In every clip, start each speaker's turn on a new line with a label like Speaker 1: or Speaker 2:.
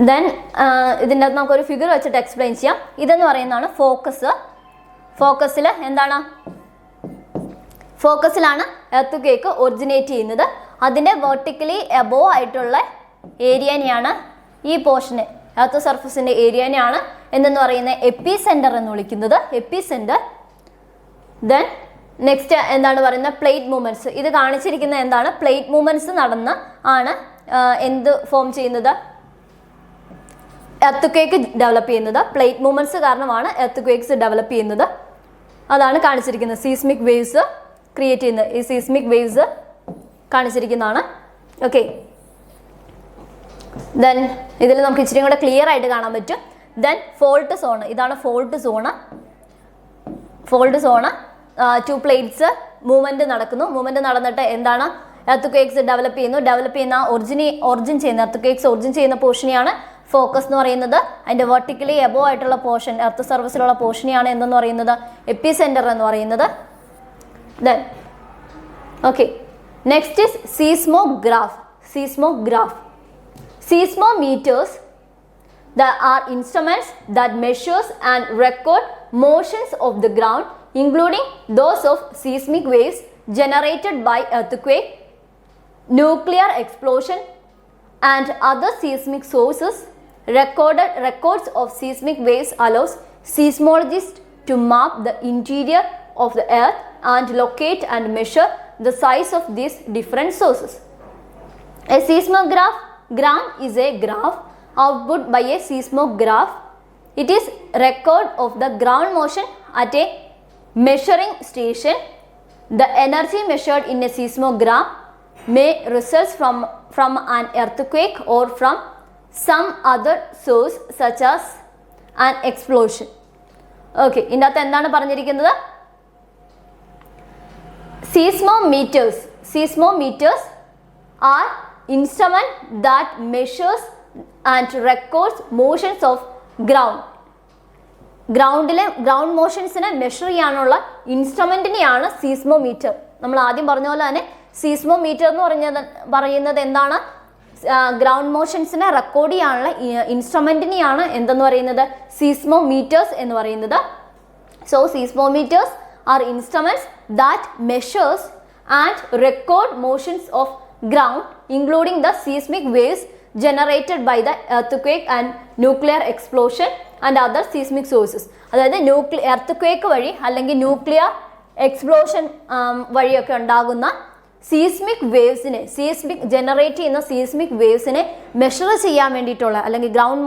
Speaker 1: Then ഇതിൻ്റെ അകത്ത് നമുക്കൊരു ഫിഗർ വെച്ചിട്ട് എക്സ്പ്ലെയിൻ ചെയ്യാം. ഇതെന്ന് പറയുന്നതാണ് ഫോക്കസ്. ഫോക്കസിൽ എന്താണ്, ഫോക്കസിലാണ് എർത്ത് ക്വേക്ക് ഒറിജിനേറ്റ് ചെയ്യുന്നത്. അതിൻ്റെ വെർട്ടിക്കലി എബോവ് ആയിട്ടുള്ള ഏരിയനെയാണ്, ഈ പോർഷന് എർത്ത് സർഫസിൻ്റെ ഏരിയനെയാണ് എന്തെന്ന് പറയുന്നത് എപ്പി സെൻറ്റർ എന്ന് വിളിക്കുന്നത്, എപ്പി സെൻറ്റർ. ദെൻ നെക്സ്റ്റ് എന്താണ് പറയുന്നത്, പ്ലേറ്റ് മൂവ്മെൻറ്റ്സ്. ഇത് കാണിച്ചിരിക്കുന്നത് എന്താണ്, പ്ലേറ്റ് മൂവ്മെൻറ്റ്സ് നടന്ന് ആണ് എന്ത് ഫോം ചെയ്യുന്നത്, എർത്ത് ക്വേക്ക് ഡെവലപ്പ് ചെയ്യുന്നത്. പ്ലേറ്റ് മൂവ്മെൻറ്റ്സ് കാരണമാണ് എർത്ത് ക്വേക്സ് ഡെവലപ്പ് ചെയ്യുന്നത്. അതാണ് കാണിച്ചിരിക്കുന്നത്. സീസ്മിക് വേവ്സ് ക്രിയേറ്റ് ചെയ്യുന്നത്, ഈ സീസ്മിക് വേവ്സ് കാണിച്ചിരിക്കുന്നതാണ്. ഓക്കെ, ദെൻ ഇതിൽ നമുക്ക് ഇച്ചിരി കൂടെ ക്ലിയർ ആയിട്ട് കാണാൻ പറ്റും. ദെൻ ഫോൾട്ട് സോൺ, ഇതാണ് fault zone. Fault zone, 2 plates movement നടക്കുന്നു. മൂവ്മെൻറ്റ് നടന്നിട്ട് എന്താണ് എർത്ത് ക്വേക്സ് ഡെവലപ്പ് ചെയ്യുന്നു. ഡെവലപ്പ് ചെയ്യുന്ന ഒറിജിൻ ചെയ്യുന്ന എർത്ത് ക്വേക്സ് ഒറിജിൻ ചെയ്യുന്ന പോർഷനെയാണ് ഫോക്കസ് എന്ന് പറയുന്നത്. അതിൻ്റെ വെർട്ടിക്കലി എബോ ആയിട്ടുള്ള പോർഷൻ, എർത്ത് സർഫസിലുള്ള പോർഷനെയാണ് എന്തെന്ന് പറയുന്നത് എപ്പി സെൻറ്റർ എന്ന് പറയുന്നത്. Then okay, next is seismograph. Seismograph, seismometers that are instruments that measures and record motions of the ground, including those of seismic waves generated by earthquake, nuclear explosion and other seismic sources. Records of seismic waves allows seismologists to map the interior of the earth and locate and measure the size of these different sources. A seismograph is a graph output by a seismograph. It is record of the ground motion at a measuring station. The energy measured in a seismograph may result from an earthquake or from some other source such as an explosion. Okay, ഇതിനകത്ത് എന്താണ് പറഞ്ഞിരിക്കുന്നത്, seismometers are instrument that measures and records motions of ground. Ground മോഷൻസിനെ measure ചെയ്യാനുള്ള ഇൻസ്ട്രുമെന്റിനെയാണ് seismometer. നമ്മൾ ആദ്യം പറഞ്ഞ പോലെ തന്നെ സീസ്മോമീറ്റർ എന്ന് പറയുന്നത് എന്താണ്, ഗ്രൗണ്ട് മോഷൻസിനെ റെക്കോർഡ് ചെയ്യാനുള്ള ഇൻസ്ട്രുമെന്റിനെയാണ് എന്തെന്ന് പറയുന്നത് സീസ്മോമീറ്റേഴ്സ് എന്ന് പറയുന്നത്. So seismometers are instruments that measures and record motions of ground, including the seismic waves generated by the earthquake and nuclear explosion and other seismic sources. അതായത് എർത്ത് വഴി അല്ലെങ്കിൽ ന്യൂക്ലിയർ എക്സ്പ്ലോഷൻ വഴിയൊക്കെ ഉണ്ടാകുന്ന ജനറേറ്റ് ചെയ്യുന്ന seismic waves measure ചെയ്യാൻ വേണ്ടിയിട്ടുള്ള അല്ലെങ്കിൽ ground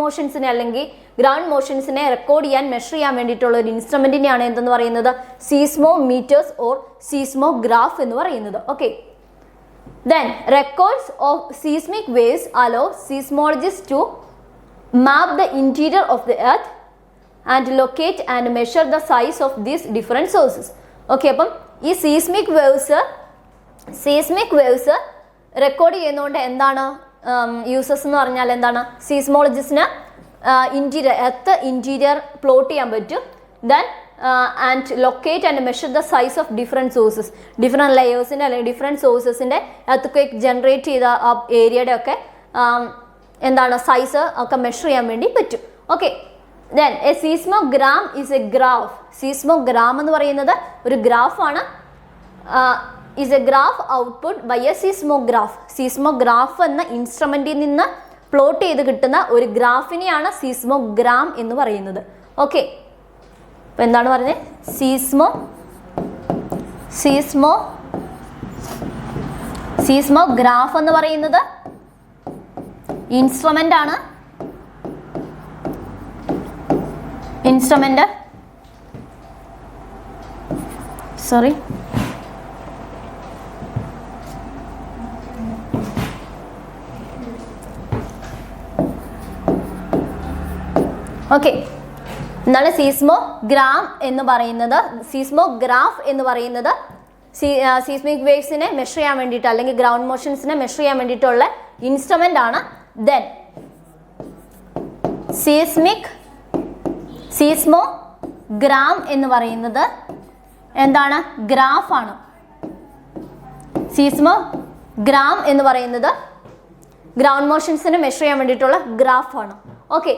Speaker 1: മോഷൻസിനെ record ചെയ്യാൻ മെഷർ ചെയ്യാൻ വേണ്ടിയിട്ടുള്ള ഒരു ഇൻസ്ട്രുമെന്റിനെയാണ് എന്തെന്ന് പറയുന്നത് സീസ്മോമീറ്റേഴ്സ് ഓർ സീസ്മോഗ്രാഫ് എന്ന് പറയുന്നത്. Okay, then records of seismic waves allow seismologists to map the interior of the earth and locate and measure the size of these different sources. Okay, അപ്പം ഈ സീസ്മിക് വേവ്സ് റെക്കോർഡ് ചെയ്യുന്നതുകൊണ്ട് എന്താണ് uses എന്ന് പറഞ്ഞാൽ എന്താണ്, സീസ്മോളജിസ്റ്റിന് earth interior plot ചെയ്യാൻ പറ്റും. Then and locate and measure the size of different sources, different ലെയേഴ്സിൻ്റെ അല്ലെങ്കിൽ ഡിഫറെൻറ്റ് സോഴ്സസിൻ്റെ എർത്ത് ജനറേറ്റ് ചെയ്ത ആ ഏരിയയുടെ ഒക്കെ എന്താണ് സൈസ് ഒക്കെ മെഷർ ചെയ്യാൻ വേണ്ടി പറ്റും. Okay, then a seismogram is a graph. Seismogram എന്ന് പറയുന്നത് ഒരു ഗ്രാഫാണ്. Is a graph output by a seismograph. Seismograph എന്ന ഇൻസ്ട്രുമെൻറ്റിൽ നിന്ന് പ്ലോട്ട് ചെയ്ത് കിട്ടുന്ന ഒരു ഗ്രാഫിനെയാണ് സീസ്മോഗ്രാം എന്ന് പറയുന്നത്. ഓക്കെ, അപ്പോൾ എന്താണ് പറഞ്ഞത്, സീസ്മോഗ്രാഫ് എന്ന് പറയുന്നത് ഇൻസ്ട്രുമെന്റ് ആണ്. ഓക്കെ, എന്താണ് സീസ്മോഗ്രാം എന്ന് പറയുന്നത്, സീസ്മോഗ്രാഫ് എന്ന് പറയുന്നത് സീസ്മിക് വേവ്സിനെ മെഷർ ചെയ്യാൻ വേണ്ടിയിട്ട് അല്ലെങ്കിൽ ഗ്രൗണ്ട് മോഷൻസിനെ മെഷർ ചെയ്യാൻ വേണ്ടിയിട്ടുള്ള ഇൻസ്ട്രുമെന്റ് ആണ്. ദെൻ സീസ്മോഗ്രാം എന്ന് പറയുന്നത് എന്താണ്, ഗ്രാഫാണ്. സീസ്മോഗ്രാം എന്ന് പറയുന്നത് ഗ്രൗണ്ട് മോഷൻസിനെ മെഷർ ചെയ്യാൻ വേണ്ടിയിട്ടുള്ള ഗ്രാഫാണ്. ഓക്കെ,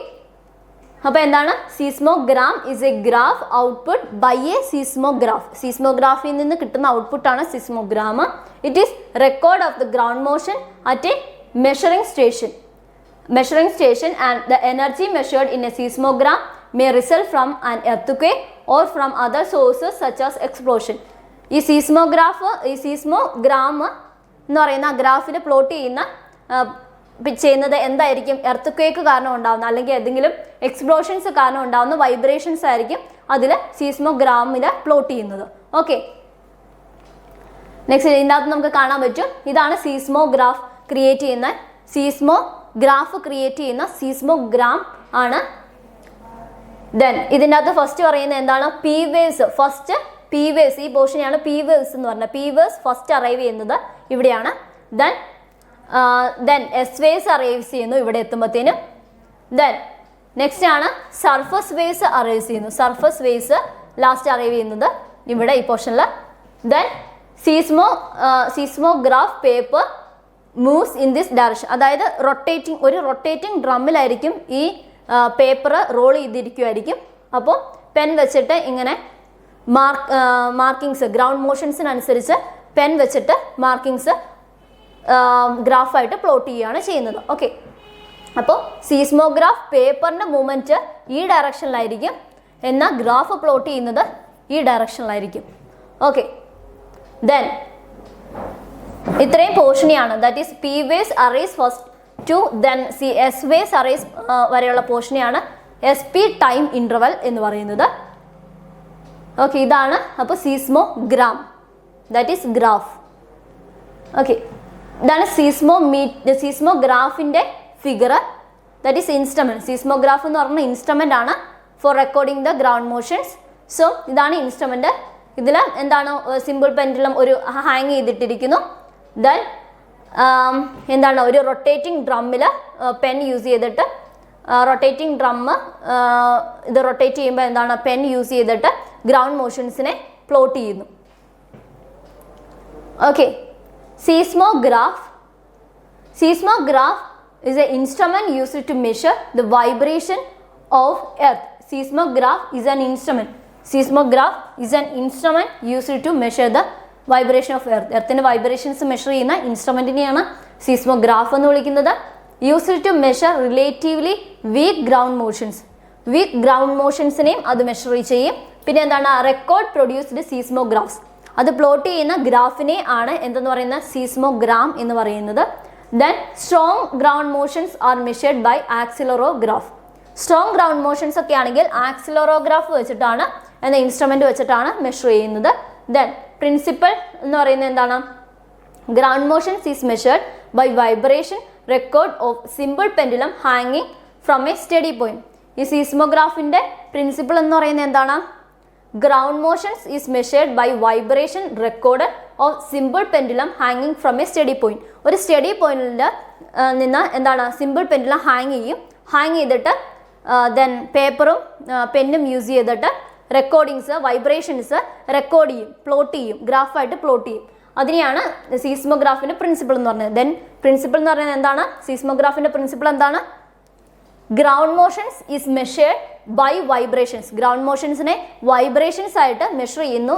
Speaker 1: അപ്പോൾ എന്താണ് seismogram is a graph output by a seismograph. സീസ്മോഗ്രാഫിൽ നിന്ന് കിട്ടുന്ന ഔട്ട്പുട്ടാണ് സീസ്മോഗ്രാം. It is record of the ground motion at a measuring station and the energy measured in a seismogram may result from an earthquake or from other sources such as explosion. ഈ സീസ്മോഗ്രാം എന്ന് പറയുന്ന ഗ്രാഫിൽ plot ചെയ്യുന്നത് എന്തായിരിക്കും? Earth കാരണം ഉണ്ടാകുന്ന അല്ലെങ്കിൽ ഏതെങ്കിലും എക്സ്പ്ലോഷൻസ് കാരണം ഉണ്ടാകുന്ന വൈബ്രേഷൻസ് ആയിരിക്കും അതിൽ സീസ്മോഗ്രാമിൽ പ്ലോട്ട് ചെയ്യുന്നത്. ഓക്കെ, നെക്സ്റ്റ് ഇതിൻ്റെ അകത്ത് നമുക്ക് കാണാൻ പറ്റും ഇതാണ് സീസ്മോഗ്രാഫ് ക്രിയേറ്റ് ചെയ്യുന്ന സീസ്മോഗ്രാം ആണ്. ദെൻ ഇതിൻ്റെ അകത്ത് ഫസ്റ്റ് പറയുന്നത് എന്താണ്? P waves. First P waves, ഈ പോർഷനെയാണ് പി വേവ്സ് എന്ന് പറഞ്ഞത്. പി വേവ്സ് ഫസ്റ്റ് അറൈവ് ചെയ്യുന്നത് ഇവിടെയാണ്. ദെൻ എസ് വേവ്സ് അറൈവ് ചെയ്യുന്നു ഇവിടെ എത്തുമ്പോഴത്തേനും. ദെൻ നെക്സ്റ്റ് ആണ് സർഫസ് വേവ്സ് അറൈവ് ചെയ്യുന്നു. സർഫസ് വേവ്സ് ലാസ്റ്റ് അറൈവ് ചെയ്യുന്നത് ഇവിടെ ഈ പോർഷനിൽ. Then seismograph paper moves in this direction. അതായത് റൊട്ടേറ്റിംഗ് ഡ്രമ്മിലായിരിക്കും ഈ പേപ്പർ റോൾ ചെയ്തിരിക്കുമായിരിക്കും. അപ്പോൾ പെൻ വെച്ചിട്ട് ഇങ്ങനെ മാർക്കിങ്സ് ഗ്രൗണ്ട് മോഷൻസിനനുസരിച്ച് പെൻ വെച്ചിട്ട് മാർക്കിങ്സ് ഗ്രാഫായിട്ട് പ്ലോട്ട് ചെയ്യുകയാണ് ചെയ്യുന്നത്. ഓക്കെ, അപ്പോൾ സീസ്മോഗ്രാഫ് പേപ്പറിൻ്റെ മൂവ്മെൻറ്റ് ഈ ഡയറക്ഷനിലായിരിക്കും, എന്നാൽ ഗ്രാഫ് പ്ലോട്ട് ചെയ്യുന്നത് ഈ ഡയറക്ഷനിലായിരിക്കും. ഓക്കെ, ദെൻ ഇത്രയും പോർഷനെയാണ്, that is P waves arise first to then S waves arise വരെയുള്ള പോർഷനെയാണ് എസ് പി ടൈം ഇൻ്റർവൽ എന്ന് പറയുന്നത്. ഓക്കെ, ഇതാണ് അപ്പോൾ seismogram, that is graph. Okay, ഇതാണ് സീസ്മോഗ്രാഫിൻ്റെ figure, that is instrument. Seismograph എന്ന് പറഞ്ഞ ഇൻസ്ട്രുമെൻ്റ് ആണ് for recording the ground motions. So ഇതാണ് ഇൻസ്ട്രുമെൻ്റ്. ഇതിൽ എന്താണ് സിമ്പിൾ പെൻഡുലം ഒരു ഹാങ് ചെയ്തിട്ടിരിക്കുന്നു. ദെൻ എന്താണ് ഒരു റൊട്ടേറ്റിംഗ് ഡ്രമ്മിൽ പെൻ യൂസ് ചെയ്തിട്ട് റൊട്ടേറ്റിംഗ് ഡ്രമ്മ് ഇത് റൊട്ടേറ്റ് ചെയ്യുമ്പോൾ എന്താണ് പെൻ യൂസ് ചെയ്തിട്ട് ഗ്രൗണ്ട് മോഷൻസിനെ പ്ലോട്ട് ചെയ്യുന്നു. Okay, seismograph is an instrument used to measure the vibration of earth. Seismograph is an instrument used to measure the vibration of earth. എർത്തിൻ്റെ vibrations measure ചെയ്യുന്ന ഇൻസ്ട്രുമെൻറ്റിനെയാണ് seismograph എന്ന് വിളിക്കുന്നത്. Used to measure relatively weak ground മോഷൻസിനെയും അത് measure ചെയ്യും. പിന്നെ എന്താണ് റെക്കോർഡ് പ്രൊഡ്യൂസ്ഡ് സീസ്മോഗ്രാഫ്സ്, അത് പ്ലോട്ട് ചെയ്യുന്ന ഗ്രാഫിനെ ആണ് എന്തെന്ന് പറയുന്നത് സീസ്മോഗ്രാം എന്ന് പറയുന്നത്. Then strong ground motions are measured by accelerograph. Strong ground motions ഒക്കെ ആണെങ്കിൽ ആക്സിലറോഗ്രാഫ് വെച്ചിട്ടാണ് എന്ന ഇൻസ്ട്രുമെന്റ് വെച്ചിട്ടാണ് മെഷർ ചെയ്യുന്നത്. ദെൻ പ്രിൻസിപ്പൽ എന്ന് പറയുന്നത് എന്താണ്? Ground motions is measured by vibration record of simple pendulum ഹാങ്ങിങ് ഫ്രം എ സ്റ്റഡി പോയിന്റ്. ഈ സീസ്മോഗ്രാഫിന്റെ പ്രിൻസിപ്പിൾ എന്ന് പറയുന്നത് എന്താണ്? Ground motions is measured by vibration record of simple pendulum ഹാങ്ങിങ് ഫ്രം എ സ്റ്റഡി പോയിന്റ്. ഒരു സ്റ്റഡി പോയിന്റിൽ നിന്ന് എന്താണ് സിമ്പിൾ പെൻഡുലം ഹാങ് ചെയ്തിട്ട് ദെൻ പേപ്പറും പെന്നും യൂസ് ചെയ്തിട്ട് റെക്കോർഡിങ്സ് വൈബ്രേഷൻസ് റെക്കോർഡ് ചെയ്യും, പ്ലോട്ട് ചെയ്യും, ഗ്രാഫായിട്ട് പ്ലോട്ട് ചെയ്യും. അതിനെയാണ് സീസ്മോഗ്രാഫിന്റെ പ്രിൻസിപ്പിൾ എന്ന് പറയുന്നത്. ദെൻ പ്രിൻസിപ്പിൾ എന്ന് പറയുന്നത് എന്താണ്? സീസ്മോഗ്രാഫിന്റെ പ്രിൻസിപ്പിൾ എന്താണ്? Ground motions is measured by vibrations. Ground മോഷൻസിനെ വൈബ്രേഷൻസ് ആയിട്ട് മെഷർ ചെയ്യുന്നു.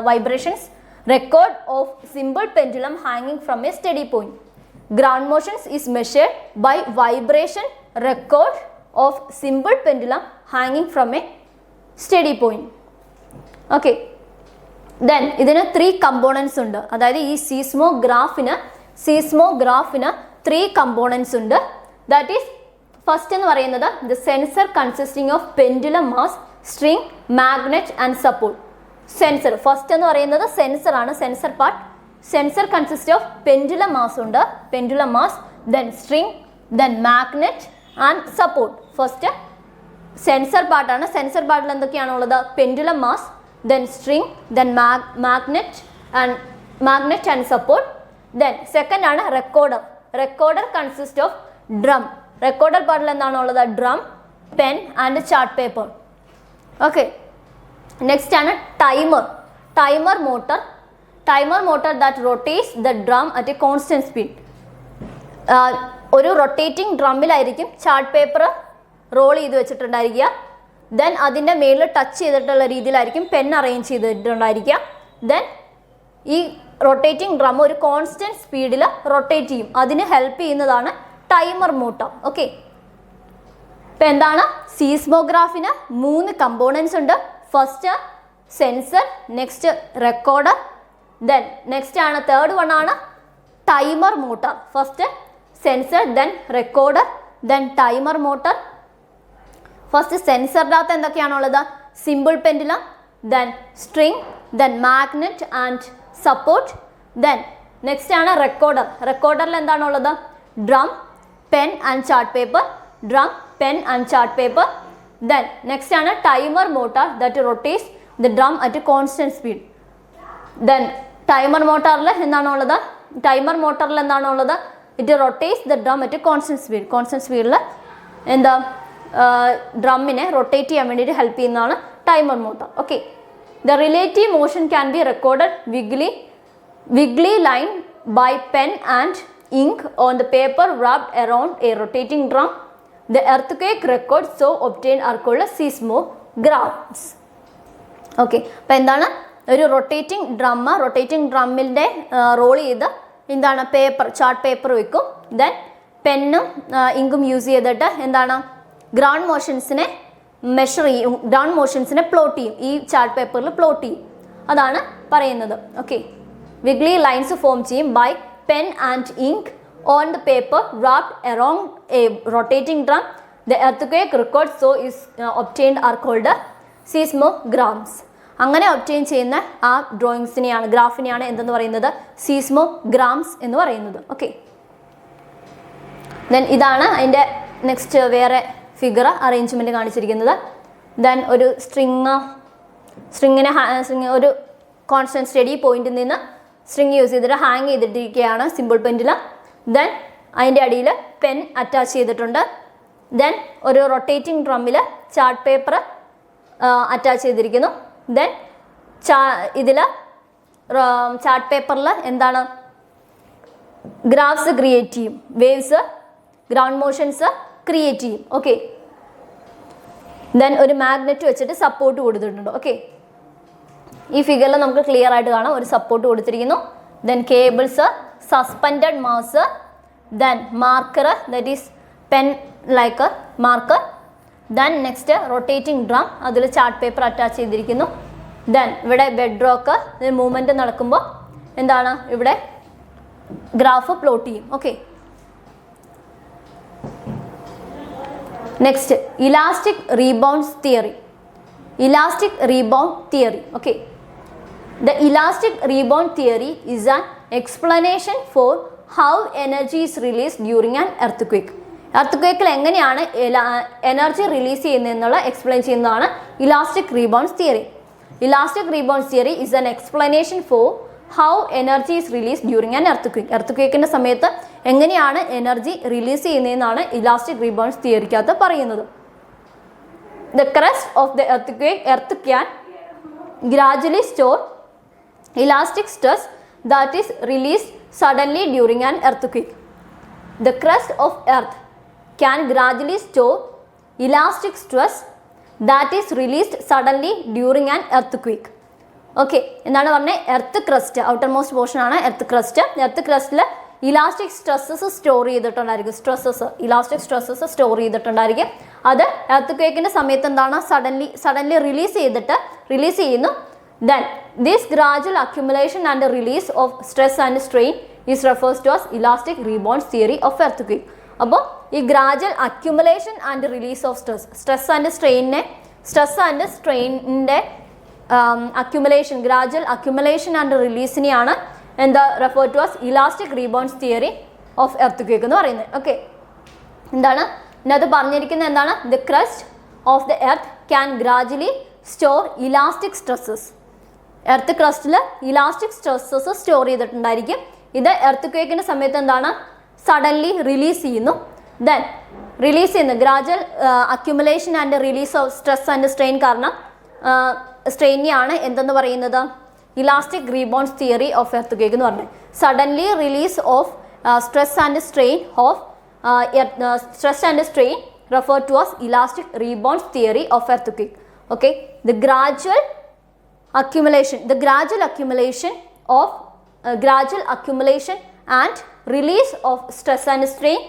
Speaker 1: Vibrations record of simple pendulum ഹാങ്ങിങ് from a steady point. Ground motions is measured by vibration record of simple pendulum ഹാങ്ങിങ് from a steady point. Okay, then ഇതിന് 3 components ഉണ്ട്. അതായത് ഈ സീസ്മോഗ്രാഫിന് 3 കമ്പോണൻസ് ഉണ്ട്. ദാറ്റ് ഈസ് ഫസ്റ്റ് എന്ന് പറയുന്നത് the sensor consisting of pendulum mass, string, magnet and support. Sensor first എന്ന് പറയുന്നത് സെൻസർ ആണ്. Sensor part. Sensor consist of pendulum mass ഉണ്ട്, pendulum mass, then string, then magnet and support. First sensor പാർട്ടാണ്. Sensor പാർട്ടിൽ എന്തൊക്കെയാണുള്ളത്? Pendulum mass, then string, then magnet and support. Then second ആണ് recorder. Recorder consist of drum. Recorder പാർട്ടിൽ എന്താണുള്ളത്? Drum, pen and chart paper. Okay, next ആണ് timer motor that rotates the drum at a constant speed. ഒരു rotating ഡ്രമ്മിലായിരിക്കും chart paper roll ചെയ്ത് വെച്ചിട്ടുണ്ടായിരിക്കുക. Then അതിൻ്റെ മേളിൽ ടച്ച് ചെയ്തിട്ടുള്ള രീതിയിലായിരിക്കും പെൻ അറേഞ്ച് ചെയ്തിട്ടുണ്ടായിരിക്കുക. ദെൻ ഈ റൊട്ടേറ്റിംഗ് ഡ്രം ഒരു കോൺസ്റ്റന്റ് സ്പീഡിൽ റൊട്ടേറ്റ് ചെയ്യും. അതിന് ഹെൽപ്പ് ചെയ്യുന്നതാണ് ടൈമർ മോട്ടർ. ഓക്കെ, ഇപ്പം എന്താണ്, സീസ്മോഗ്രാഫിന് 3 കമ്പോണൻസ് ഉണ്ട്. First sensor, next recorder, then next ആണ് തേർഡ് വൺ ആണ് timer motor. First sensor, then recorder, then timer motor. First സെൻസറിൻ്റെ അകത്ത് എന്തൊക്കെയാണുള്ളത്? Simple pendulum, then string, then magnet and support. Then next ആണ് റെക്കോർഡർ. റെക്കോർഡറിൽ എന്താണുള്ളത്? Drum, pen and chart paper, drum, pen and chart paper. Then next ആണ് timer motor that rotates the drum at constant speed. Then timer മോട്ടറിൽ എന്താണുള്ളത്? Timer മോട്ടറിൽ എന്താണുള്ളത്? It rotates the drum at constant speed. Constant സ്പീഡിൽ എന്താ ഡ്രമ്മിനെ rotate ചെയ്യാൻ വേണ്ടിയിട്ട് ഹെൽപ്പ് ചെയ്യുന്നതാണ് timer motor. Okay, the relative motion can be recorded wiggly line by pen and ink on the paper wrapped around a rotating drum. The earthquake records so obtained are called seismographs. Okay, അപ്പോൾ എന്താണ് ഒരു rotating ഡ്രമ്മിൻ്റെ role ചെയ്ത് എന്താണ് paper, chart paper വെക്കും. Then പെന്നും ഇങ്കും use ചെയ്തിട്ട് എന്താണ് ground മോഷൻസിനെ measure ചെയ്യും, ഗ്രൗണ്ട് മോഷൻസിനെ പ്ലോട്ട് ചെയ്യും, ഈ ചാർട്ട് പേപ്പറിൽ പ്ലോട്ട് ചെയ്യും. അതാണ് പറയുന്നത്. ഓക്കെ, വിഗ്ലി ലൈൻസ് ഫോം ചെയ്യും by pen and ink on the paper wrapped around a rotating drum. The earthquake records so is obtained are called seismographs. അങ്ങനെ ഒബ്റ്റെയിൻ ചെയ്യുന്ന ആ ഡ്രോയിങ്സിനെയാണ്, ഗ്രാഫിനെയാണ് എന്തെന്ന് പറയുന്നത്? സീസ്മോഗ്രാംസ് എന്ന് പറയുന്നത്. ഓക്കെ, ദെൻ ഇതാണ് അതിൻ്റെ നെക്സ്റ്റ് വേറെ ഫിഗർ അറേഞ്ച്മെൻറ്റ് കാണിച്ചിരിക്കുന്നത്. ദെൻ ഒരു സ്ട്രിങ്ങിനെ ഒരു കോൺസ്റ്റന്റ് സ്റ്റഡി പോയിന്റിൽ നിന്ന് സ്ട്രിങ് യൂസ് ചെയ്തിട്ട് ഹാങ് ചെയ്തിട്ടിരിക്കുകയാണ് സിമ്പിൾ പെൻഡിലം. ദെൻ അതിൻ്റെ അടിയിൽ പെൻ അറ്റാച്ച് ചെയ്തിട്ടുണ്ട്. ദെൻ ഒരു റൊട്ടേറ്റിംഗ് ഡ്രമ്മിൽ ചാർട്ട് പേപ്പർ അറ്റാച്ച് ചെയ്തിരിക്കുന്നു. ദെൻ ഇതിൽ ചാർട്ട് പേപ്പറിൽ എന്താണ് ഗ്രാഫ്സ് ക്രിയേറ്റ് ചെയ്യും, വേവ്സ്, ഗ്രൗണ്ട് മോഷൻസ് ക്രിയേറ്റ് ചെയ്യും. ഓക്കെ, ദെൻ ഒരു മാഗ്നറ്റ് വെച്ചിട്ട് സപ്പോർട്ട് കൊടുത്തിട്ടുണ്ട്. ഓക്കെ, ഈ ഫിഗറിൽ നമുക്ക് ക്ലിയർ ആയിട്ട് കാണാം, ഒരു സപ്പോർട്ട് കൊടുത്തിരിക്കുന്നു. Then cables, suspended mass, then marker that is pen like marker. Then next rotating drum, അതിൽ ചാർട്ട് പേപ്പർ അറ്റാച്ച് ചെയ്തിരിക്കുന്നു. ദെൻ ഇവിടെ ബെഡ് റോക്ക്, മൂവ്മെൻറ്റ് നടക്കുമ്പോൾ എന്താണ് ഇവിടെ ഗ്രാഫ് പ്ലോട്ട് ചെയ്യും. Okay, next elastic rebound theory. Elastic rebound theory. Okay, the elastic rebound theory is an explanation for how energy is released during an earthquake. Earth എങ്ങനെയാണ് energy release ചെയ്യുന്നതെന്നുള്ള explain ചെയ്യുന്നതാണ് elastic rebound theory. Elastic rebound theory is an explanation for how energy is release during an earth സമയത്ത് എങ്ങനെയാണ് energy release ചെയ്യുന്നതെന്നാണ് elastic rebound തിയറിക്കകത്ത് പറയുന്നത്. The crust of the earth can gradually store elastic stress that is released suddenly during an earthquake. The crust of earth can gradually store elastic stress that is released suddenly during an earthquake. Okay, എന്താണ് പറഞ്ഞത്? Earth crust, outer most portion ആണ് earth crust. Earth ക്രസ്റ്റിൽ elastic stresses store ചെയ്തിട്ടുണ്ടായിരിക്കും. Elastic stresses store ചെയ്തിട്ടുണ്ടായിരിക്കും. അത് എർത്ത് ക്വേക്കിൻ്റെ സമയത്ത് എന്താണ് സഡൻലി റിലീസ് ചെയ്യുന്നു. Then this gradual accumulation and release of stress and strain is refers to as elastic rebound theory of earthquake. അപ്പോൾ ഈ gradual accumulation and release of stress and സ്ട്രെയിനിൻ്റെ അക്യുമുലേഷൻ, ഗ്രാജുവൽ അക്യുമുലേഷൻ ആൻഡ് റിലീസിനെയാണ് എന്താ refer to as elastic rebound theory of earthquake എന്ന് പറയുന്നത്. Okay, എന്താണ് ഇതിനകത്ത് പറഞ്ഞിരിക്കുന്നത്? എന്താണ്? The crust of the earth can gradually store elastic stresses. Earth ക്രസ്റ്റിൽ ഇലാസ്റ്റിക് സ്ട്രെസ്സസ് സ്റ്റോർ ചെയ്തിട്ടുണ്ടായിരിക്കും. ഇത് എർത്ത് ക്വേക്കിൻ്റെ സമയത്ത് എന്താണ് സഡൻലി റിലീസ് ചെയ്യുന്നു. ദെൻ റിലീസ് ചെയ്യുന്നു gradual accumulation and release of stress and strain കാരണം സ്ട്രെയിനെയാണ് എന്തെന്ന് പറയുന്നത്? Elastic rebound theory of earthquake എന്ന് പറഞ്ഞത്. Suddenly release of stress and strain of stress and strain referred to as elastic rebound theory of earthquake. Okay, the gradual accumulation and release of stress and strain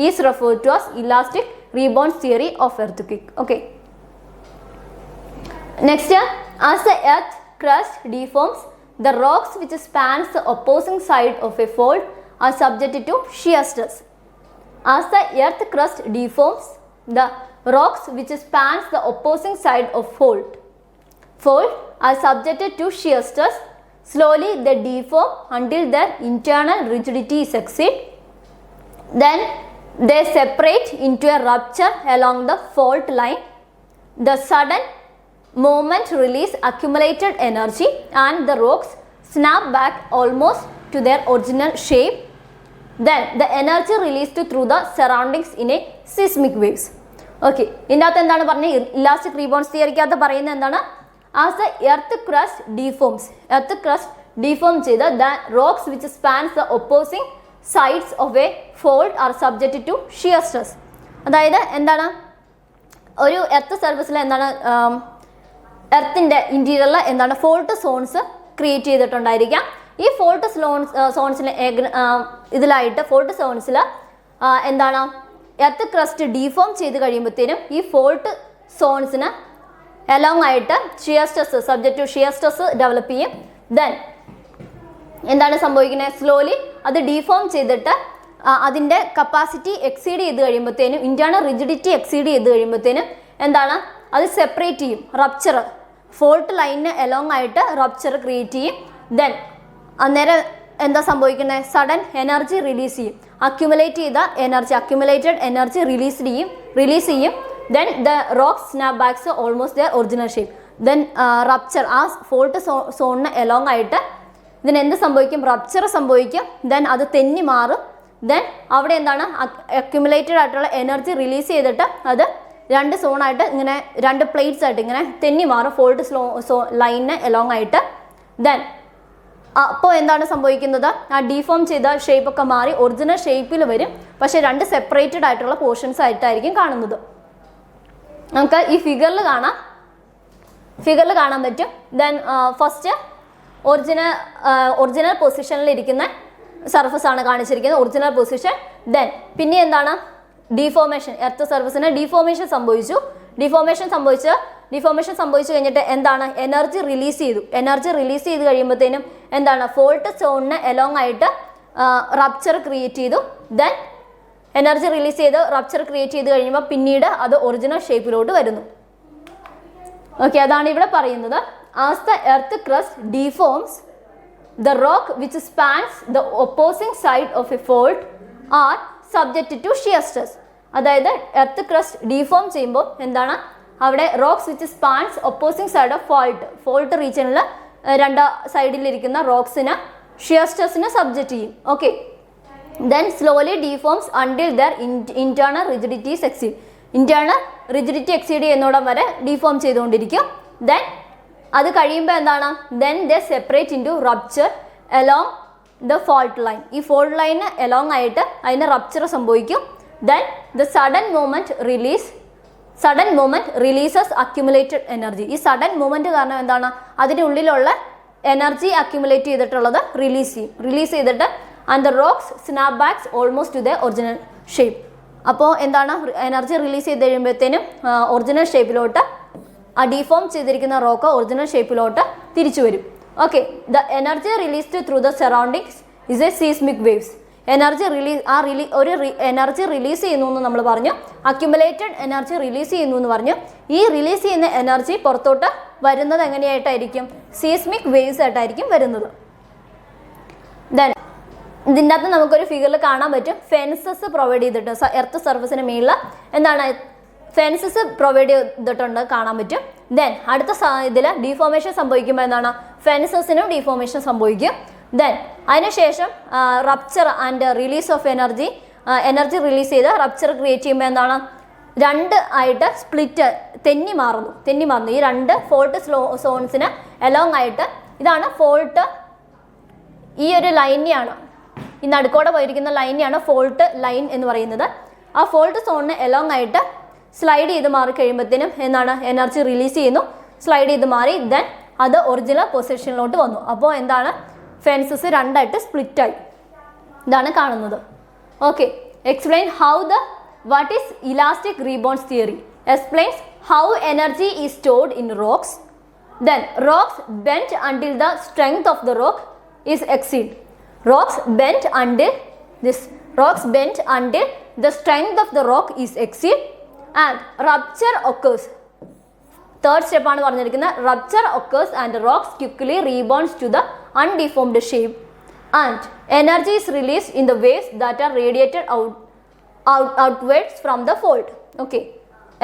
Speaker 1: is referred to as elastic rebound theory of earthquake. Okay, next, as the earth crust deforms, the rocks which spans the opposing side of a fold are subjected to shear stress. As the earth crust deforms, the rocks which spans the opposing side of fold are subjected to shear stress. Slowly they deform until their internal rigidity is exceeded. Then they separate into a rupture along the fault line. The sudden moment release accumulated energy and the rocks snap back almost to their original shape. Then the energy released through the surroundings in a seismic waves. Okay, ഇതിനകത്ത് എന്താണ് പറഞ്ഞത്? Elastic rebound തിയറിക്കകത്ത് പറയുന്നത് എന്താണ്? As the earth crust deforms, ചെയ്ത് the rocks which spans the opposing sides of a fold are subjected to shear stress. അതായത് എന്താണ്? ഒരു earth സർഫസിൽ എന്താണ് എർത്തിൻ്റെ ഇൻറ്റീരിയറിൽ എന്താണ് ഫോൾട്ട് സോൺസ് ക്രിയേറ്റ് ചെയ്തിട്ടുണ്ടായിരിക്കാം. ഈ ഫോൾട്ട് സോൺസിൽ ഇതിലായിട്ട് ഫോൾട്ട് സോൺസിൽ എന്താണ് എർത്ത് ക്രസ്റ്റ് ഡീഫോം ചെയ്ത് കഴിയുമ്പോഴത്തേനും ഈ ഫോൾട്ട് സോൺസിന് അലോങ് ആയിട്ട് shear stress subject to shear stress develop ചെയ്യും. ദെൻ എന്താണ് സംഭവിക്കുന്നത്? സ്ലോലി അത് ഡീഫോം ചെയ്തിട്ട് അതിൻ്റെ കപ്പാസിറ്റി എക്സീഡ് ചെയ്ത് കഴിയുമ്പോഴത്തേനും ഇന്റേണൽ റിജിഡിറ്റി എക്സീഡ് ചെയ്ത് കഴിയുമ്പോഴത്തേനും എന്താണ് അത് സെപ്പറേറ്റ് ചെയ്യും. റപ്ചർ ഫോൾട്ട് ലൈനിന് അലോങ് ആയിട്ട് റപ്ചർ ക്രിയേറ്റ് ചെയ്യും. ദെൻ അന്നേരം എന്താ സംഭവിക്കുന്നത്? സഡൻ എനർജി റിലീസ് ചെയ്യും. അക്യുമുലേറ്റഡ് എനർജി റിലീസ് ചെയ്യും. Then the rocks snap back to almost their original shape. Then rupture ആ ഫോൾട്ട് സോണിന് അലോങ് ആയിട്ട് ഇതിന് എന്ത് സംഭവിക്കും? റപ്ചർ സംഭവിക്കും. ദെൻ അത് തെന്നി മാറും. ദെൻ അവിടെ എന്താണ് അക്യുമുലേറ്റഡ് ആയിട്ടുള്ള എനർജി റിലീസ് ചെയ്തിട്ട് അത് രണ്ട് സോണായിട്ട് ഇങ്ങനെ രണ്ട് പ്ലേറ്റ്സ് ആയിട്ട് ഇങ്ങനെ തെന്നി മാറും ഫോൾട്ട് ലൈനിന് അലോങ് ആയിട്ട്. ദെൻ അപ്പോൾ എന്താണ് സംഭവിക്കുന്നത്? ആ ഡീഫോം ചെയ്ത ഷേപ്പൊക്കെ മാറി ഒറിജിനൽ ഷേപ്പിൽ വരും. പക്ഷേ രണ്ട് സെപ്പറേറ്റഡ് ആയിട്ടുള്ള പോർഷൻസ് ആയിട്ടായിരിക്കും കാണുന്നത്. നമുക്ക് ഈ ഫിഗറിൽ കാണാൻ പറ്റും. ദെൻ ഫസ്റ്റ് ഒറിജിനൽ പൊസിഷനിലിരിക്കുന്ന സർഫസ് ആണ് കാണിച്ചിരിക്കുന്നത്, ഒറിജിനൽ പൊസിഷൻ. ദെൻ പിന്നെ എന്താണ് ഡീഫോമേഷൻ, എർത്ത് സർഫസിന് ഡീഫോമേഷൻ സംഭവിച്ചു കഴിഞ്ഞിട്ട് എന്താണ് എനർജി റിലീസ് ചെയ്ത് കഴിയുമ്പോഴത്തേനും എന്താണ് ഫോൾട്ട് സോണിന് അലോങ് ആയിട്ട് റപ്ചർ ക്രിയേറ്റ് ചെയ്തു. ദെൻ എനർജി റിലീസ് ചെയ്ത് റപ്ചർ ക്രിയേറ്റ് ചെയ്ത് കഴിയുമ്പോൾ പിന്നീട് അത് ഒറിജിനൽ ഷേപ്പിലോട്ട് വരുന്നു. ഓക്കെ, അതാണ് ഇവിടെ പറയുന്നത്. As the earth crust deforms, the rock which spans the opposing side of a fault are subjected to shear stress. അതായത് എർത്ത് ക്രസ്റ്റ് ഡീഫോം ചെയ്യുമ്പോൾ എന്താണ് അവിടെ rocks which spans opposing side of fault റീജിയനിൽ രണ്ട് സൈഡിലിരിക്കുന്ന റോക്സിന് ഷിയർ സ്ട്രെസ്സിന് subject ചെയ്യും. Okay, then slowly deforms until their internal rigidity is exceed. Internal rigidity exceed ചെയ്യുന്നോടം വരെ ഡീഫോം ചെയ്തുകൊണ്ടിരിക്കും. Then അത് കഴിയുമ്പോൾ എന്താണ്? Then they separate into rupture along the fault line. ഈ ഫോൾട്ട് ലൈന് അലോങ് ആയിട്ട് അതിന് റപ്ചർ സംഭവിക്കും. Then the sudden moment releases accumulated energy. ഈ സഡൻ മൂവ്മെന്റ് കാരണം എന്താണ്? അതിൻ്റെ ഉള്ളിലുള്ള എനർജി അക്യുമുലേറ്റ് ചെയ്തിട്ടുള്ളത് റിലീസ് ചെയ്തിട്ട് and the rocks snap back almost to their original shape. അപ്പോൾ എന്താണ് എനർജി റിലീസ് ചെയ്ത് കഴിയുമ്പോഴത്തേനും ഒറിജിനൽ ഷേപ്പിലോട്ട് ആ ഡീഫോം ചെയ്തിരിക്കുന്ന റോക്ക് ഒറിജിനൽ ഷേപ്പിലോട്ട് തിരിച്ചു വരും. Okay, the energy released through the surroundings is A seismic waves. Energy energy release ചെയ്യുന്നു എന്ന് നമ്മൾ പറഞ്ഞു, അക്യുമുലേറ്റഡ് എനർജി റിലീസ് ചെയ്യുന്നു എന്ന് പറഞ്ഞു. ഈ റിലീസ് ചെയ്യുന്ന എനർജി പുറത്തോട്ട് വരുന്നത് എങ്ങനെയായിട്ടായിരിക്കും? സീസ്മിക് വേവ്സ് ആയിട്ടായിരിക്കും വരുന്നത്. ദെൻ ഇതിൻ്റെ അകത്ത് നമുക്കൊരു ഫിഗറിൽ കാണാൻ പറ്റും ഫെൻസസ് പ്രൊവൈഡ് ചെയ്തിട്ടുണ്ട്. എർത്ത് സർഫസിന് മേളിൽ എന്താണ് ഫെൻസസ് പ്രൊവൈഡ് ചെയ്തിട്ടുണ്ട് കാണാൻ പറ്റും. ദെൻ അടുത്ത ഇതിൽ ഡീഫോമേഷൻ സംഭവിക്കുമ്പോൾ എന്താണ് ഫെൻസസിനും ഡീഫോമേഷൻ സംഭവിക്കും. ദെൻ അതിനുശേഷം rupture and release of energy release ചെയ്ത് റപ്ചർ ക്രിയേറ്റ് ചെയ്യുമ്പോൾ എന്താണ് രണ്ട് ആയിട്ട് സ്പ്ലിറ്റ് തെന്നി മാറുന്നു. ഈ രണ്ട് ഫോൾട്ട് സോൺസിന് അലോങ് ആയിട്ട് ഇതാണ് ഫോൾട്ട്. ഈ ഒരു ലൈനെയാണ് ഈ നടുക്കോടെ പോയിരിക്കുന്ന ലൈനെയാണ് ഫോൾട്ട് ലൈൻ എന്ന് പറയുന്നത്. ആ ഫോൾട്ട് സോണിന് എലോങ് ആയിട്ട് സ്ലൈഡ് ചെയ്ത് മാറി കഴിയുമ്പോഴത്തേനും എന്താണ് എനർജി റിലീസ് ചെയ്യുന്നു, സ്ലൈഡ് ചെയ്ത് മാറി, ദെൻ അത് ഒറിജിനൽ പൊസിഷനിലോട്ട് വന്നു. അപ്പോൾ എന്താണ് ഫെൻസസ് രണ്ടായിട്ട് സ്പ്ലിറ്റായി. ഇതാണ് കാണുന്നത്. Okay, explain how the what is elastic rebounds theory, explains how energy is stored in rocks. Then rocks bend until the strength of the rock is exceed. Rocks bend until the strength of the rock is exceed and rupture occurs. Third step ആണ് പറഞ്ഞിരിക്കുന്നത്. Rupture occurs and rocks quickly rebounds to the undeformed shape and energy is released in the waves that are radiated outwards from the fault. Okay.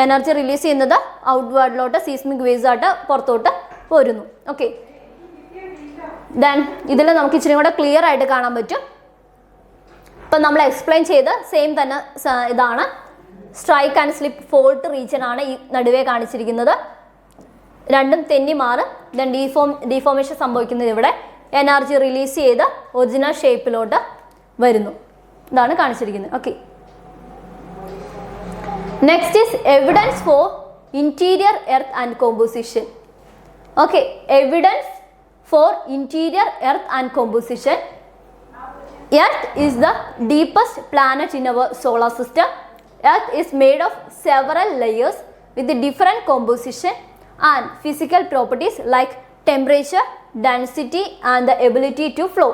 Speaker 1: Energy release ചെയ്യുന്നത് ഔട്ട്വേർഡിലോട്ട് seismic waves ആയിട്ട് പുറത്തോട്ട് പോരുന്നു. Okay, then ഇതിൽ നമുക്ക് ഇച്ചിരി കൂടെ clear ആയിട്ട് കാണാൻ പറ്റും. ഇപ്പം നമ്മൾ എക്സ്പ്ലെയിൻ ചെയ്ത് സെയിം തന്നെ ഇതാണ്. Strike and slip fault region ആണ് ഈ നടുവേ കാണിച്ചിരിക്കുന്നത്. രണ്ടും തെന്നി മാറും, ദെൻ ഡീഫോർമേഷൻ സംഭവിക്കുന്നത് ഇവിടെ. എനർജി റിലീസ് ചെയ്ത് ഒറിജിനൽ ഷേപ്പിലോട്ട് വരുന്നു. ഇതാണ് കാണിച്ചിരിക്കുന്നത്. Okay, next is evidence for interior earth and composition. Okay, evidence for interior earth and composition. Earth is the deepest planet in our solar system. Earth is made of several layers with different composition and physical properties like temperature, density and the ability to flow.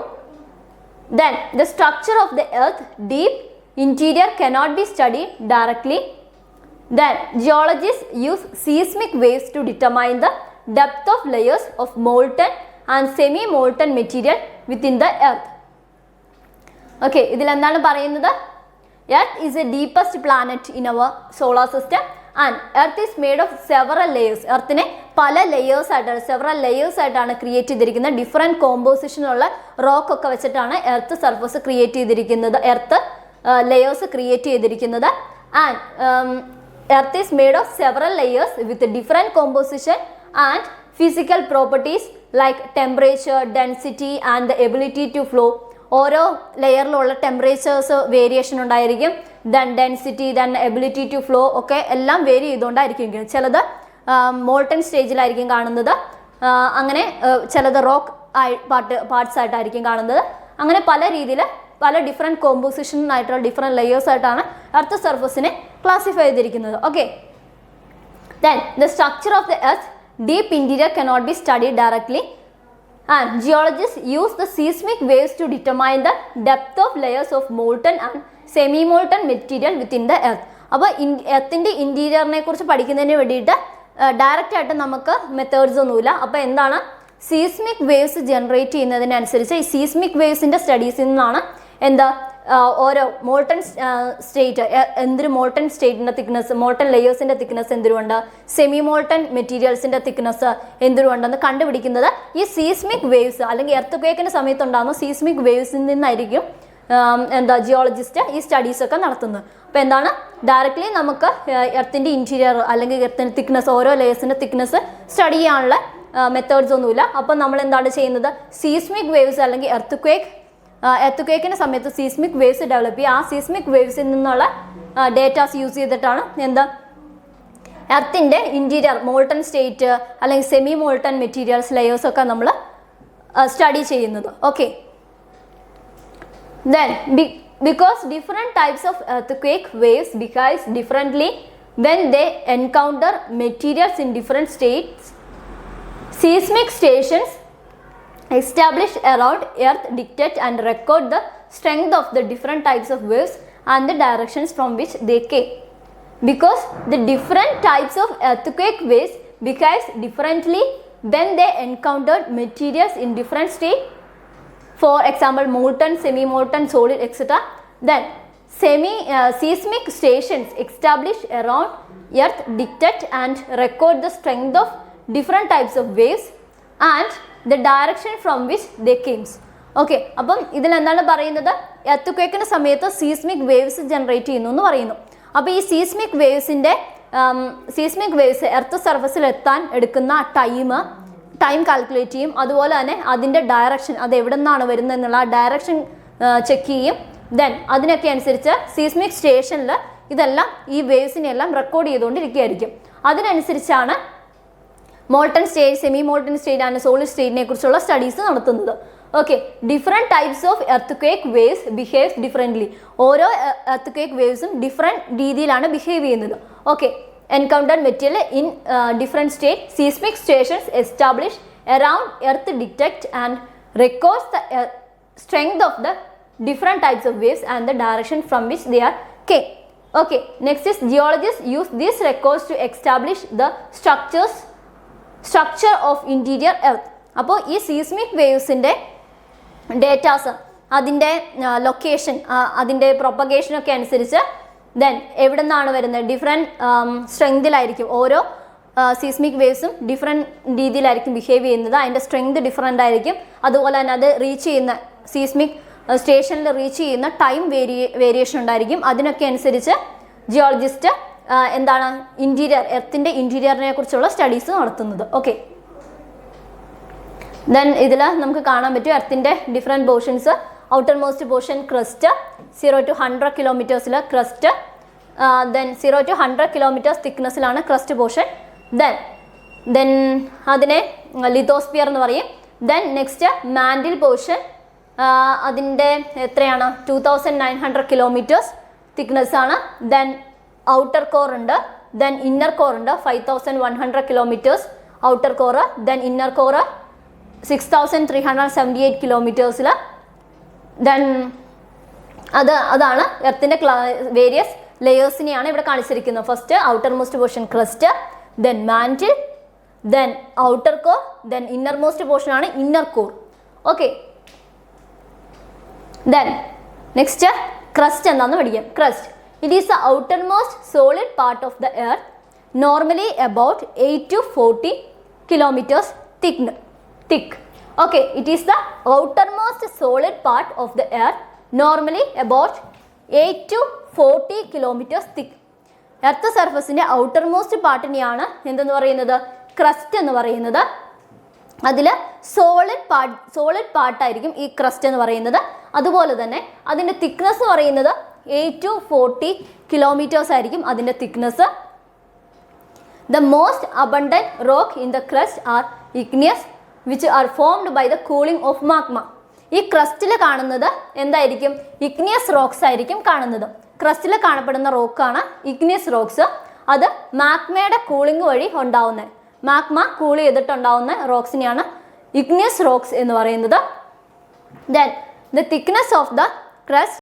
Speaker 1: Then the structure of the earth deep interior cannot be studied directly. Then geologists use seismic waves to determine the depth of layers of molten and semi-molten material within the earth. Okay, ഇതിൽ എന്താണ് പറയുന്നത്? Earth is the deepest planet in our solar system and Earth is made of several layers. എർത്തിനെ പല layers ആയിട്ടാണ്, several layers ആയിട്ടാണ് create ചെയ്തിരിക്കുന്നത്. Different കോമ്പോസിഷനുള്ള rock ഒക്കെ വെച്ചിട്ടാണ് earth surface create ചെയ്തിരിക്കുന്നത്, എർത്ത് ലേയേഴ്സ് ക്രിയേറ്റ് ചെയ്തിരിക്കുന്നത്. And Earth is made of several layers with different composition and physical properties like temperature, density and the ability to flow. ഓരോ ലെയറിലുള്ള temperatures variation ഉണ്ടായിരിക്കും, then density, then ability to flow ഒക്കെ എല്ലാം vary ചെയ്തുകൊണ്ടായിരിക്കും. ചിലത് molten സ്റ്റേജിലായിരിക്കും കാണുന്നത്, അങ്ങനെ ചിലത് rock parts ആയിട്ടായിരിക്കും കാണുന്നത്. അങ്ങനെ പല രീതിയിൽ പല ഡിഫറെൻറ്റ് കോമ്പോസിഷനായിട്ടുള്ള ഡിഫറെൻറ്റ് ലെയേഴ്സ് ആയിട്ടാണ് എർത്ത് സർഫസിനെ ക്ലാസിഫൈ ചെയ്തിരിക്കുന്നത്. Okay, then the structure of the earth deep interior cannot be studied directly and geologist use the seismic waves to determine the depth of layers of molten and semi molten material within the earth. അപ്പോൾ എർത്തിൻ്റെ ഇൻറ്റീരിയറിനെ കുറിച്ച് പഠിക്കുന്നതിന് വേണ്ടിയിട്ട് direct ആയിട്ട് നമുക്ക് methods ഒന്നുമില്ല. അപ്പോൾ എന്താണ് സീസ്മിക് വേവ്സ് ജനറേറ്റ് ചെയ്യുന്നതിനനുസരിച്ച് ഈ സീസ്മിക് വേവ്സിൻ്റെ സ്റ്റഡീസിൽ നിന്നാണ് എന്താ ഓരോ മോൾട്ടൺ സ്റ്റേറ്റ്, എന്തൊരു മോൾട്ടൺ സ്റ്റേറ്റിൻ്റെ തിക്നെസ്, മോൾട്ടൺ ലെയേഴ്സിൻ്റെ തിക്നെസ് എന്തിനുണ്ട്, സെമി മോൾട്ടൺ മെറ്റീരിയൽസിൻ്റെ തിക്നെസ് എന്തിനുണ്ടെന്ന് കണ്ടുപിടിക്കുന്നത് ഈ സീസ്മിക് വേവ്സ് അല്ലെങ്കിൽ എർത്ത് ക്വേക്കിൻ്റെ സമയത്തുണ്ടാകുന്ന സീസ്മിക് വേവ്സിൽ നിന്നായിരിക്കും എന്താ ജിയോളജിസ്റ്റ് ഈ സ്റ്റഡീസൊക്കെ നടത്തുന്നത്. അപ്പോൾ എന്താണ് ഡയറക്റ്റ്ലി നമുക്ക് എർത്തിൻ്റെ ഇൻറ്റീരിയർ അല്ലെങ്കിൽ എർത്തിൻ്റെ തിക്നെസ്, ഓരോ ലെയേഴ്സിൻ്റെ തിക്നെസ് സ്റ്റഡി ചെയ്യാനുള്ള മെത്തേഡ്സ് ഒന്നുമില്ല. അപ്പോൾ നമ്മൾ എന്താണ് ചെയ്യുന്നത്, സീസ്മിക് വേവ്സ് അല്ലെങ്കിൽ എർത്ത് ക്വേക്കിൻ്റെ സമയത്ത് സീസ്മിക് വേവ്സ് ഡെവലപ്പ് ചെയ്യുക. ആ സീസ്മിക് വേവ്സിൽ നിന്നുള്ള ഡേറ്റാസ് യൂസ് ചെയ്തിട്ടാണ് എന്താ എർത്തിൻ്റെ ഇൻറ്റീരിയർ മോൾട്ടൺ സ്റ്റേറ്റ് അല്ലെങ്കിൽ സെമി മോൾട്ടൺ മെറ്റീരിയൽസ് ലെയേഴ്സ് ഒക്കെ നമ്മൾ സ്റ്റഡി ചെയ്യുന്നത്. Okay, then because different types of earthquake waves behave differently when they encounter materials in different states, seismic stations established around earth dictate and record the strength of the different types of waves and the directions from which they came. Because the different types of earthquake waves behave differently when they encountered materials in different states, for example molten, semi molten, solid, etc. Then seismic stations established around earth dictate and record the strength of different types of waves and the direction from which they came. Okay, അപ്പം ഇതിലെന്താണ് പറയുന്നത്, earth സമയത്ത് seismic waves generate ചെയ്യുന്നു എന്ന് പറയുന്നു. അപ്പോൾ ഈ seismic waves earth സർഫസിൽ എത്താൻ എടുക്കുന്ന ടൈം കാൽക്കുലേറ്റ് ചെയ്യും. അതുപോലെ തന്നെ അതിൻ്റെ ഡയറക്ഷൻ, അത് എവിടെ നിന്നാണ് വരുന്നത് എന്നുള്ള ആ ഡയറക്ഷൻ ചെക്ക് ചെയ്യും. ദെൻ അതിനൊക്കെ അനുസരിച്ച് സീസ്മിക് സ്റ്റേഷനിൽ ഇതെല്ലാം ഈ വേവ്സിനെ എല്ലാം റെക്കോർഡ് ചെയ്തുകൊണ്ടിരിക്കുകയായിരിക്കും. അതിനനുസരിച്ചാണ് molten state, semi molten state and solid സ്റ്റേറ്റിനെ കുറിച്ചുള്ള സ്റ്റഡീസ് നടത്തുന്നത്. Okay, different types of earthquake waves behaves differently. ഓരോ എർത്ത്ക്വേക്ക് വേവ്സും ഡിഫറെൻറ്റ് രീതിയിലാണ് ബിഹേവ് ചെയ്യുന്നത്. Okay, encountered material in different state, seismic stations establish around earth detect and records the strength of the different types of waves and the direction from which they are came. Okay, next is geologists use these records to establish the structure of interior earth. അപ്പോൾ ഈ seismic വേവ്സിൻ്റെ datas, അതിൻ്റെ location, അതിൻ്റെ പ്രൊപ്പഗേഷനൊക്കെ അനുസരിച്ച് then എവിടെ നിന്നാണ് വരുന്നത്, different സ്ട്രെങ്തിലായിരിക്കും ഓരോ seismic വേവ്സും different രീതിയിലായിരിക്കും ബിഹേവ് ചെയ്യുന്നത്. അതിൻ്റെ സ്ട്രെങ്ത് ഡിഫറെൻ്റ് ആയിരിക്കും. അതുപോലെ തന്നെ അത് റീച്ച് ചെയ്യുന്ന സീസ്മിക് സ്റ്റേഷനിൽ റീച്ച് ചെയ്യുന്ന ടൈം വേരിയേഷൻ ഉണ്ടായിരിക്കും. അതിനൊക്കെ അനുസരിച്ച് ജിയോളജിസ്റ്റ് എന്താണ് ഇൻറ്റീരിയർ, എർത്തിൻ്റെ ഇൻറ്റീരിയറിനെ കുറിച്ചുള്ള സ്റ്റഡീസ് നടത്തുന്നത്. ഓക്കെ, ദെൻ ഇതിൽ നമുക്ക് കാണാൻ പറ്റും എർത്തിൻ്റെ different portions. Outer most portion crust, 0 to 100 കിലോമീറ്റേഴ്സിൽ ക്രസ്റ്റ്, ദെൻ 0 to 100 കിലോമീറ്റേഴ്സ് തിക്നെസ്സിലാണ് ക്രസ്റ്റ് പോർഷൻ. ദെൻ അതിനെ ലിത്തോസ്ഫിയർ എന്ന് പറയും. ദെൻ നെക്സ്റ്റ് മാൻഡിൽ പോർഷൻ, അതിൻ്റെ എത്രയാണ് 2900 കിലോമീറ്റേഴ്സ് തിക്നെസ് ആണ്. ദെൻ ഔട്ടർ കോർ ഉണ്ട്, ദെൻ ഇന്നർ കോർ ഉണ്ട്, 5100 kilometres outer core. Then inner core 6378 കിലോമീറ്റേഴ്സിൽ. ദെൻ അതാണ് എർത്തിൻ്റെ വേരിയസ് ലെയേഴ്സിനെയാണ് ഇവിടെ കാണിച്ചിരിക്കുന്നത്. First outer most portion crust, then mantle, then outer core, then inner most portion ആണ് inner core. Okay, then next crust എന്താണെന്ന് പഠിക്കാം. Crust, it is the outer most solid part of the earth, normally about 8 to 40 kilometers thick. Okay, it is the outermost solid part of the earth, normally about 8 to 40 kilometers thick. Earth സർഫസിൻ്റെ outer most പാർട്ടിനെയാണ് എന്തെന്ന് പറയുന്നത്, crest എന്ന് പറയുന്നത്. അതിൽ solid പാർട്ടായിരിക്കും ഈ crest എന്ന് പറയുന്നത്. അതുപോലെ തന്നെ അതിൻ്റെ തിക്നെസ് പറയുന്നത് 8 to 40 kilometers ആയിരിക്കും അതിൻ്റെ thickness. The most abundant rock in the crust are igneous, which are formed by the cooling of magma. ഈ ക്രസ്റ്റിൽ കാണുന്നത് എന്തായിരിക്കും, ഇഗ്നിയസ് റോക്സ് ആയിരിക്കും കാണുന്നത്. ക്രസ്റ്റിൽ കാണപ്പെടുന്ന റോക്കാണ് ഇഗ്നിയസ് റോക്സ്. അത് മാഗ്മയുടെ കൂളിംഗ് വഴി ഉണ്ടാവുന്നത്, മാഗ്മ കൂൾ ചെയ്തിട്ടുണ്ടാവുന്ന റോക്സിനെയാണ് ഇഗ്നിയസ് റോക്സ് എന്ന് പറയുന്നത്. Then the thickness of the crust